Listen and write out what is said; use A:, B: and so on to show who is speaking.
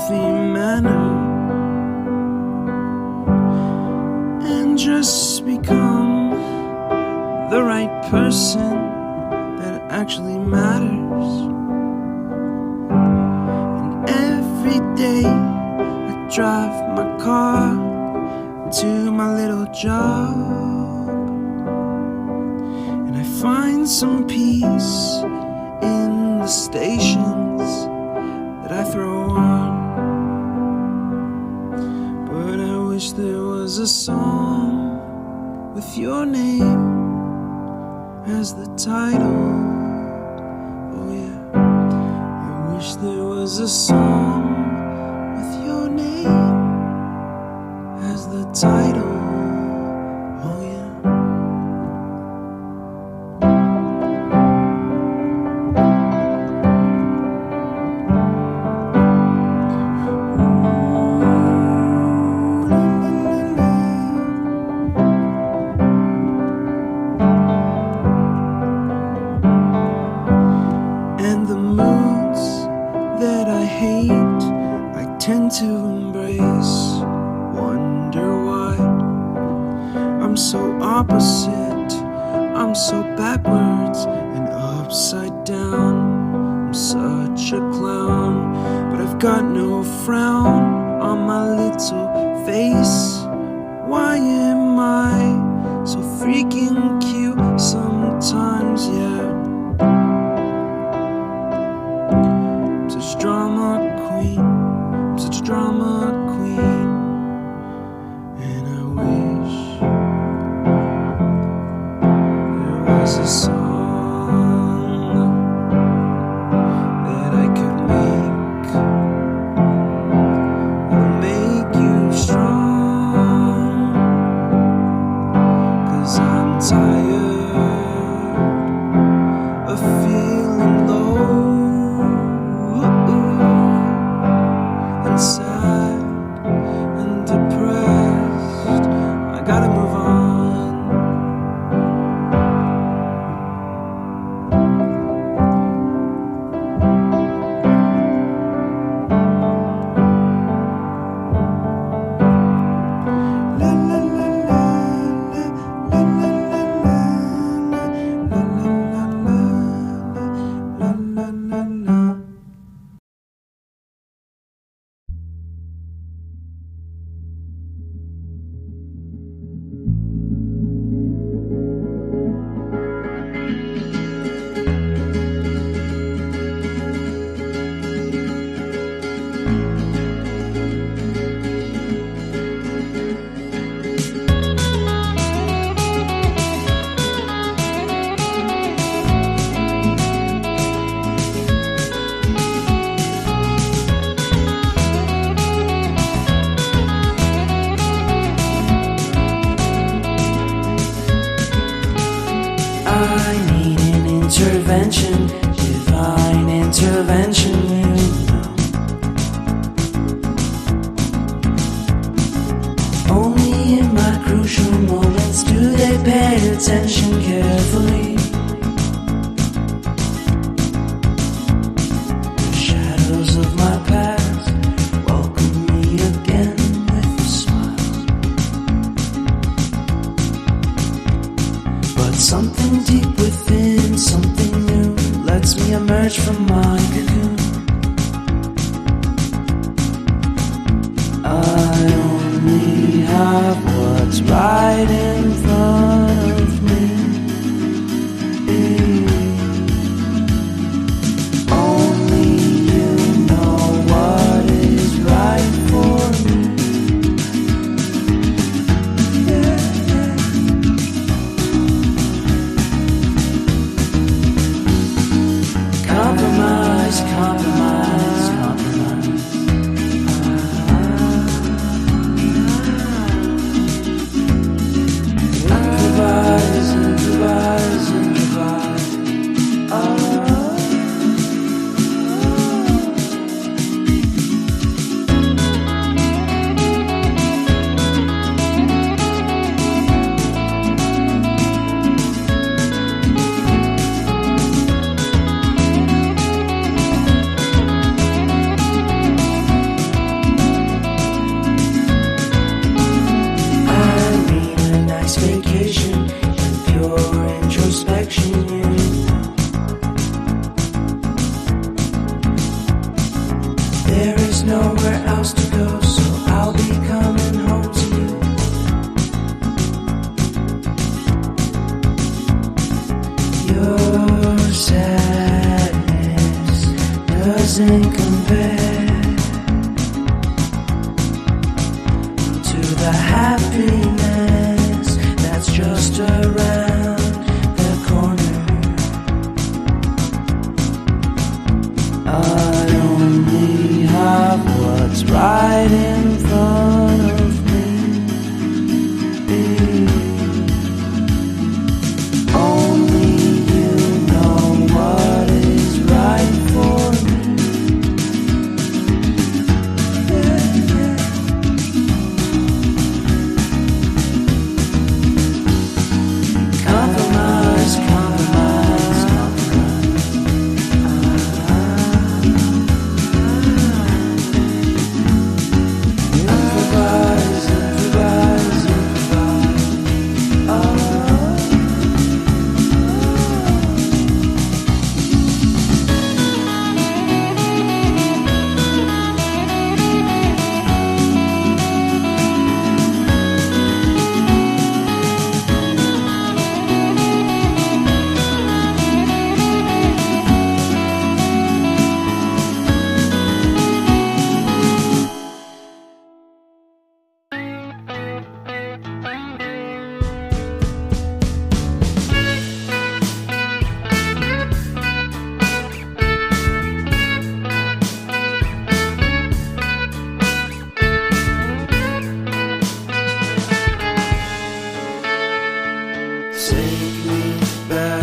A: healthy manner and just become the right person that actually matters. And every day I drive my car to my little job, and I find some peace in the stations that I throw on. But I wish there was a song with your name as the title. Oh yeah, I wish there was a song with your name as the title. Oh yeah. And the moods that I hate, I tend to embrace. Wonder why I'm so opposite, I'm so backwards and upside down. I'm such a clown, but I've got no frown on my little face. Why am I so freaking cute sometimes, yeah? I'm such a drama queen, I'm such a drama queen. And I wish there was a song that I could make that'll make you strong. 'Cause I'm tired of feeling low and sad and depressed. I gotta move on. La la la la la la la la la la la la. I need an intervention, divine intervention, you know. Only in my crucial moments do they pay attention carefully. The shadows of my past welcome me again with a smile. But something deep within, something new, lets me emerge from my cocoon. I only have what's right in front of me. Only you know what is right for me. Compromise, compromise, compromise. your introspection, there is nowhere else to go, so I'll be coming home to you. Your sadness doesn't compare to the happiness that's just around the corner. I only have what's right in front of me. Only you know what is right for me. Compromise, compromise, compromise. Improvise, improvise, improvise. Take me back.